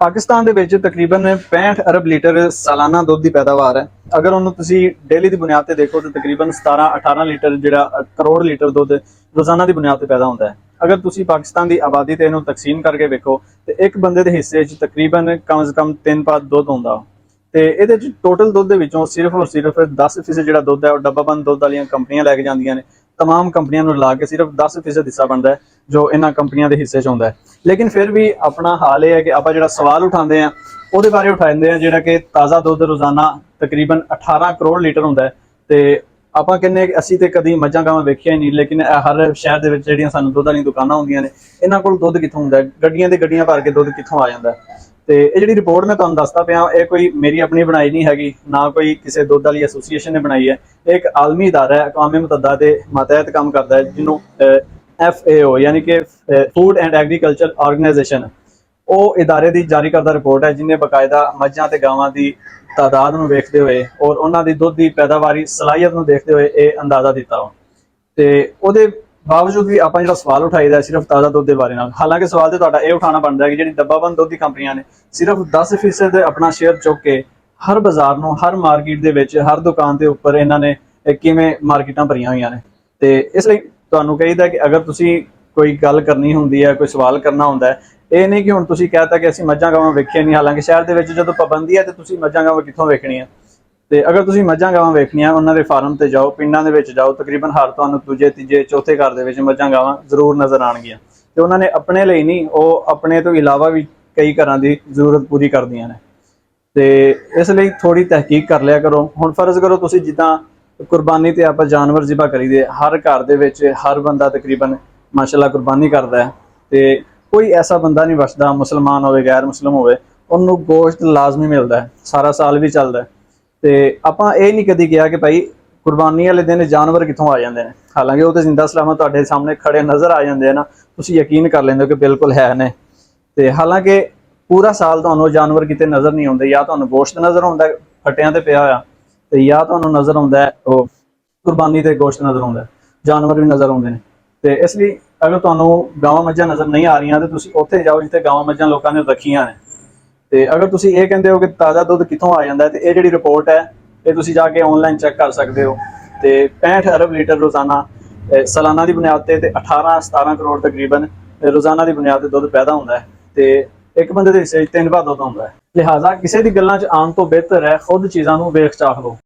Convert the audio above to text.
ਪਾਕਿਸਤਾਨ ਦੇ ਵਿੱਚ ਤਕਰੀਬਨ 65 ਅਰਬ ਲੀਟਰ ਸਾਲਾਨਾ ਦੁੱਧ ਦੀ ਪੈਦਾਵਾਰ ਹੈ। ਅਗਰ ਉਹਨੂੰ ਤੁਸੀਂ ਡੇਲੀ ਦੀ ਬੁਨਿਆਦ ਤੇ ਦੇਖੋ ਤਾਂ ਤਕਰੀਬਨ 17-18 ਲੀਟਰ ਜਿਹੜਾ ਕਰੋੜ ਲੀਟਰ ਦੁੱਧ ਰੋਜ਼ਾਨਾ ਦੀ ਬੁਨਿਆਦ ਤੇ ਪੈਦਾ ਹੁੰਦਾ ਹੈ। ਅਗਰ ਤੁਸੀਂ ਪਾਕਿਸਤਾਨ ਦੀ ਆਬਾਦੀ ਤੇ ਇਹਨੂੰ ਤਕਸੀਮ ਕਰਕੇ ਵੇਖੋ ਤੇ ਇੱਕ ਬੰਦੇ ਦੇ ਹਿੱਸੇ 'ਚ ਤਕਰੀਬਨ ਕਮ ਸੇ ਕਮ 3 ਪਾਤ ਦੁੱਧ ਹੁੰਦਾ। ਤੇ ਇਹਦੇ 'ਚ ਟੋਟਲ ਦੁੱਧ ਦੇ ਵਿੱਚੋਂ ਸਿਰਫ ਔਰ ਸਿਰਫ 10% ਜਿਹੜਾ ਦੁੱਧ ਹੈ ਉਹ ਡੱਬਾਬੰਦ ਦੁੱਧ ਵਾਲੀਆਂ ਕੰਪਨੀਆਂ ਲੈ ਕੇ ਜਾਂਦੀਆਂ ਨੇ। तमाम कंपनियों ਨੂੰ ਲਾ ਕੇ ਸਿਰਫ 10% ਹਿੱਸਾ ਬਣਦਾ ਹੈ ਜੋ ਇਹਨਾਂ ਕੰਪਨੀਆਂ ਦੇ ਹਿੱਸੇ 'ਚ ਹੁੰਦਾ ਹੈ। ਲੇਕਿਨ ਫਿਰ ਵੀ ਆਪਣਾ ਹਾਲ ਇਹ ਹੈ ਕਿ ਆਪਾਂ ਜਿਹੜਾ ਸਵਾਲ ਉਠਾਉਂਦੇ ਆ ਉਹਦੇ ਬਾਰੇ ਉਠਾਉਂਦੇ ਆ ਜਿਹੜਾ ਕਿ ਤਾਜ਼ਾ ਦੁੱਧ ਰੋਜ਼ਾਨਾ ਤਕਰੀਬਨ 18 ਕਰੋੜ ਲੀਟਰ ਹੁੰਦਾ ਹੈ। ਤੇ ਆਪਾਂ ਕਹਿੰਦੇ ਕਿ ਅਸੀਂ ਤੇ ਕਦੀ ਮੱਝਾਂ ਗਾਵਾਂ ਵੇਖਿਆ ਹੀ ਨਹੀਂ, ਲੇਕਿਨ ਹਰ ਸ਼ਹਿਰ ਦੇ ਵਿੱਚ ਜਿਹੜੀਆਂ ਸਾਨੂੰ ਦੁੱਧ ਵਾਲੀਆਂ ਦੁਕਾਨਾਂ ਹੁੰਦੀਆਂ ਨੇ ਇਹਨਾਂ ਕੋਲ ਦੁੱਧ ਕਿੱਥੋਂ ਹੁੰਦਾ ਹੈ, ਗੱਡੀਆਂ ਦੇ ਗੱਡੀਆਂ ਭਰ ਕੇ ਦੁੱਧ ਕਿੱਥੋਂ ਆ ਜਾਂਦਾ ਹੈ। ਤੇ ਇਹ ਜਿਹੜੀ ਰਿਪੋਰਟ ਮੈਂ ਤੁਹਾਨੂੰ ਦੱਸਦਾ ਪਿਆ ਇਹ ਕੋਈ ਮੇਰੀ ਆਪਣੀ ਬਣਾਈ ਨਹੀਂ ਹੈਗੀ, ਨਾ ਕੋਈ ਕਿਸੇ ਦੁੱਧ ਵਾਲੀ ਐਸੋਸੀਏਸ਼ਨ ਨੇ ਬਣਾਈ ਹੈ। ਇਹ ਇੱਕ ਆਲਮੀ ਅਦਾਰਾ ਹੈ, ਅक़वाम मुत्तहिदा ਦੇ ਮਾਤਹਿਤ ਕੰਮ ਕਰਦਾ ਹੈ, ਜਿਹਨੂੰ FAO यानी कि फूड एंड एग्रीकल्चर ऑर्गेनाइजेशन ਉਹ ਇਦਾਰੇ ਦੀ ਜਾਰੀ ਕਰਦਾ ਰਿਪੋਰਟ ਹੈ, ਜਿਹਨੇ ਬਕਾਇਦਾ ਮੱਝਾਂ ਤੇ ਗਾਵਾਂ ਦੀ ਤਾਦਾਦ ਨੂੰ ਵੇਖਦੇ ਹੋਏ ਔਰ ਉਹਨਾਂ ਦੀ ਦੁੱਧ ਦੀ ਪੈਦਾਵਾਰੀ ਸਲਾਹੀਅਤ ਨੂੰ ਦੇਖਦੇ ਹੋਏ ਇਹ ਅੰਦਾਜ਼ਾ ਦਿੱਤਾ ਵਾ। ਤੇ ਉਹਦੇ ਬਾਵਜੂਦ ਵੀ ਆਪਾਂ ਜਿਹੜਾ ਸਵਾਲ ਉਠਾਈਦਾ ਸਿਰਫ ਤਾਜ਼ਾ ਦੁੱਧ ਦੇ ਬਾਰੇ ਨਾਲ, ਹਾਲਾਂਕਿ ਸਵਾਲ ਤੇ ਤੁਹਾਡਾ ਇਹ ਉਠਾਉਣਾ ਬਣਦਾ ਹੈ ਕਿ ਜਿਹੜੀ ਡੱਬਾਬੰਦ ਦੁੱਧ ਦੀ ਕੰਪਨੀਆਂ ਨੇ ਸਿਰਫ 10% ਆਪਣਾ ਸ਼ੇਅਰ ਚੁੱਕ ਕੇ ਹਰ ਬਾਜ਼ਾਰ ਨੂੰ, ਹਰ ਮਾਰਕੀਟ ਦੇ ਵਿੱਚ, ਹਰ ਦੁਕਾਨ ਦੇ ਉੱਪਰ ਇਹਨਾਂ ਨੇ ਕਿਵੇਂ ਮਾਰਕੀਟਾਂ ਭਰੀਆਂ ਹੋਈਆਂ ਨੇ। ਤੇ ਇਸ ਲਈ ਤੁਹਾਨੂੰ ਕਹੀਦਾ ਕਿ ਅਗਰ ਤੁਸੀਂ ਕੋਈ ਗੱਲ ਕਰਨੀ ਹੁੰਦੀ ਹੈ, ਕੋਈ ਸਵਾਲ ਕਰਨਾ ਹੁੰਦਾ ਹੈ, ਇਹ ਨਹੀਂ ਕਿ ਹੁਣ ਤੁਸੀਂ ਕਹਿਤਾ ਕਿ ਅਸੀਂ ਮੱਝਾਂ ਗਾਵਾਂ ਵੇਖੀਆਂ ਨਹੀਂ, ਹਾਲਾਂਕਿ ਸ਼ਹਿਰ ਦੇ ਵਿੱਚ ਜਦੋਂ ਪਾਬੰਦੀ ਹੈ ਤੇ ਤੁਸੀਂ ਮੱਝਾਂ ਗਾਵਾਂ ਕਿੱਥੋਂ ਵੇਖਣੀਆਂ। ਤੇ ਅਗਰ ਤੁਸੀਂ ਮੱਝਾਂ ਗਾਵਾਂ ਵੇਖਣੀਆਂ ਉਹਨਾਂ ਦੇ ਫਾਰਮ ਤੇ ਜਾਓ, ਪਿੰਡਾਂ ਦੇ ਵਿੱਚ ਜਾਓ, ਤਕਰੀਬਨ ਹਰ ਤੁਹਾਨੂੰ ਦੂਜੇ ਤੀਜੇ ਚੌਥੇ ਘਰ ਦੇ ਵਿੱਚ ਮੱਝਾਂ ਗਾਵਾਂ ਜ਼ਰੂਰ ਨਜ਼ਰ ਆਉਣਗੀਆਂ। ਤੇ ਉਹਨਾਂ ਨੇ ਆਪਣੇ ਲਈ ਨਹੀਂ, ਉਹ ਆਪਣੇ ਤੋਂ ਇਲਾਵਾ ਵੀ ਕਈ ਘਰਾਂ ਦੀ ਜ਼ਰੂਰਤ ਪੂਰੀ ਕਰਦੀਆਂ ਨੇ। ਤੇ ਇਸ ਲਈ ਥੋੜੀ ਤਹਿਕੀਕ ਕਰ ਲਿਆ ਕਰੋ। ਹੁਣ ਫਰਜ਼ ਕਰੋ ਤੁਸੀਂ ਜਿੱਦਾਂ ਕੁਰਬਾਨੀ ਤੇ ਆਪਾਂ ਜਾਨਵਰ ਜ਼ਿਬਾ ਕਰੀਦੇ, ਹਰ ਘਰ ਦੇ ਵਿੱਚ ਹਰ ਬੰਦਾ ਤਕਰੀਬਨ ਮਾਸ਼ਾਅੱਲਾ ਕੁਰਬਾਨੀ ਕਰਦਾ ਹੈ। ਤੇ ਕੋਈ ਐਸਾ ਬੰਦਾ ਨਹੀਂ ਬਚਦਾ, ਮੁਸਲਮਾਨ ਹੋਵੇ ਗੈਰ ਮੁਸਲਿਮ ਹੋਵੇ, ਉਹਨੂੰ ਗੋਸ਼ਤ ਲਾਜ਼ਮੀ ਮਿਲਦਾ ਹੈ, ਸਾਰਾ ਸਾਲ ਵੀ ਚੱਲਦਾ ਹੈ। ਤੇ ਆਪਾਂ ਇਹ ਨਹੀਂ ਕਦੀ ਕਿਹਾ ਕਿ ਭਾਈ ਕੁਰਬਾਨੀ ਵਾਲੇ ਦਿਨ ਜਾਨਵਰ ਕਿੱਥੋਂ ਆ ਜਾਂਦੇ ਨੇ, ਹਾਲਾਂਕਿ ਉਹ ਤੇ ਜ਼ਿੰਦਾ ਸਲਾਮਤ ਤੁਹਾਡੇ ਸਾਹਮਣੇ ਖੜੇ ਨਜ਼ਰ ਆ ਜਾਂਦੇ ਆ ਨਾ, ਤੁਸੀਂ ਯਕੀਨ ਕਰ ਲੈਂਦੇ ਹੋ ਕਿ ਬਿਲਕੁਲ ਹੈ ਨੇ। ਤੇ ਹਾਲਾਂਕਿ ਪੂਰਾ ਸਾਲ ਤੁਹਾਨੂੰ ਜਾਨਵਰ ਕਿਤੇ ਨਜ਼ਰ ਨਹੀਂ ਆਉਂਦੇ, ਜਾਂ ਤੁਹਾਨੂੰ ਗੋਸ਼ਤ ਨਜ਼ਰ ਆਉਂਦਾ ਫੱਟਿਆਂ ਤੇ ਪਿਆ ਹੋਇਆ, ਤੇ ਜਾਂ ਤੁਹਾਨੂੰ ਨਜ਼ਰ ਆਉਂਦਾ ਉਹ ਕੁਰਬਾਨੀ ਤੇ ਗੋਸ਼ਤ ਨਜ਼ਰ ਆਉਂਦਾ, ਜਾਨਵਰ ਵੀ ਨਜ਼ਰ ਆਉਂਦੇ ਨੇ। ਤੇ ਇਸ ਲਈ ਅਗਰ ਤੁਹਾਨੂੰ ਗਾਵਾਂ ਮੱਝਾਂ ਨਜ਼ਰ ਨਹੀਂ ਆ ਰਹੀਆਂ ਤੇ ਤੁਸੀਂ ਉੱਥੇ ਜਾਓ ਜਿੱਥੇ ਗਾਵਾਂ ਮੱਝਾਂ ਲੋਕਾਂ ਨੇ ਰੱਖੀਆਂ ਨੇ। ਤੇ ਅਗਰ ਤੁਸੀਂ ਇਹ ਕਹਿੰਦੇ ਹੋ ਕਿ ਤਾਜ਼ਾ ਦੁੱਧ ਕਿੱਥੋਂ ਆ ਜਾਂਦਾ ਹੈ, ਤੇ ਇਹ ਜਿਹੜੀ ਰਿਪੋਰਟ ਹੈ ਇਹ ਤੁਸੀਂ ਜਾ ਕੇ ਆਨਲਾਈਨ ਚੈੱਕ ਕਰ ਸਕਦੇ ਹੋ। ਤੇ 65 ਅਰਬ ਲੀਟਰ ਰੋਜ਼ਾਨਾ ਸਾਲਾਨਾ ਦੀ ਬੁਨਿਆਦ ਤੇ 18-17 ਕਰੋੜ ਤਕਰੀਬਨ ਰੋਜ਼ਾਨਾ ਦੀ ਬੁਨਿਆਦ ਤੇ ਦੁੱਧ ਪੈਦਾ ਹੁੰਦਾ ਹੈ। ਤੇ ਇੱਕ ਬੰਦੇ ਦੇ ਹਿੱਸੇ 'ਚ 3 ਵਾਰ ਦੁੱਧ ਹੁੰਦਾ ਹੈ। ਲਿਹਾਜ਼ਾ ਕਿਸੇ ਦੀ ਗੱਲਾਂ 'ਚ ਆਉਣ ਤੋਂ ਬਿਹਤਰ ਹੈ ਖੁਦ ਚੀਜ਼ਾਂ ਨੂੰ ਵੇਖ ਚਾਖ ਲਓ।